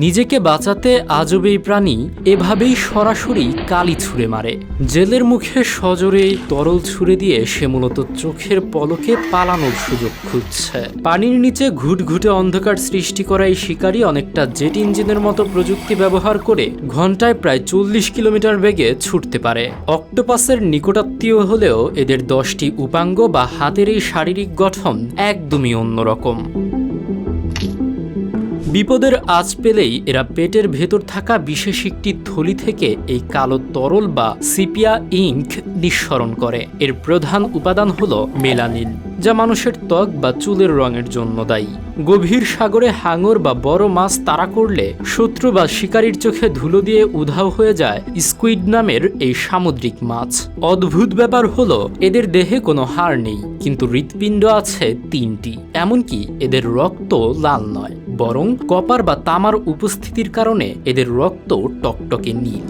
নিজেকে বাঁচাতে আজব এই প্রাণী এভাবেই সরাসরি কালি ছুঁড়ে মারে। জেলের মুখে সজোরে তরল ছুঁড়ে দিয়ে সে মূলত চোখের পলকে পালানোর সুযোগ খুঁজছে। পানির নিচে ঘুটঘুটে অন্ধকার সৃষ্টি করা এই শিকারী অনেকটা জেট ইঞ্জিনের মতো প্রযুক্তি ব্যবহার করে ঘন্টায় প্রায় 40 কিলোমিটার বেগে ছুটতে পারে। অক্টোপাসের নিকটাত্মীয় হলেও এদের 10টি উপাঙ্গ বা হাতের এই শারীরিক গঠন একদমই অন্যরকম। বিপদের আঁচ পেলেই এরা পেটের ভেতর থাকা বিশেষ একটি থলি থেকে এই কালো তরল বা সিপিয়া ইঙ্ক নিঃসরণ করে। এর প্রধান উপাদান হলো মেলানিন, যা মানুষের ত্বক বা চুলের রঙের জন্য দায়ী। গভীর সাগরে হাঙর বা বড় মাছ তাড়া করলে শত্রু বা শিকারীর চোখে ধুলো দিয়ে উধাও হয়ে যায় স্কুইড নামের এই সামুদ্রিক মাছ। অদ্ভুত ব্যাপার হলো এদের দেহে কোনো হাড় নেই, কিন্তু হৃৎপিণ্ড আছে 3টি। এমনকি এদের রক্ত লাল নয়, বরং কপার বা তামার উপস্থিতির কারণে এদের রক্ত টকটকে নীল।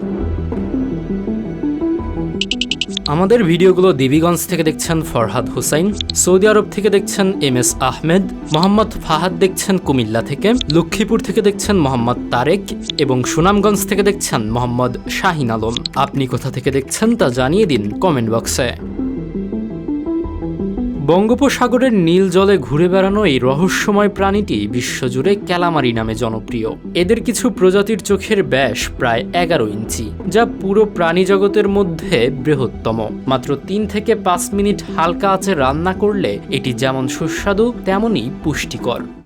আমাদের ভিডিওগুলো দেবীগঞ্জ থেকে দেখছেন ফরহাদ হুসাইন, সৌদি আরব থেকে দেখছেন MS আহমেদ, মোহাম্মদ ফাহাদ দেখছেন কুমিল্লা থেকে, লক্ষ্মীপুর থেকে দেখছেন মোহাম্মদ তারেক এবং সুনামগঞ্জ থেকে দেখছেন মোহাম্মদ শাহিন আলম। আপনি কোথা থেকে দেখছেন তা জানিয়ে দিন কমেন্ট বক্সে। বঙ্গোপসাগরের নীল জলে ঘুরে বেড়ানো এই রহস্যময় প্রাণীটি বিশ্বজুড়ে ক্যালামারি নামে জনপ্রিয়। এদের কিছু প্রজাতির চোখের ব্যাস প্রায় 11 ইঞ্চি, যা পুরো প্রাণী জগতের মধ্যে বৃহত্তম। মাত্র 3 থেকে 5 মিনিট হালকা আঁচে রান্না করলে এটি যেমন সুস্বাদু তেমনই পুষ্টিকর।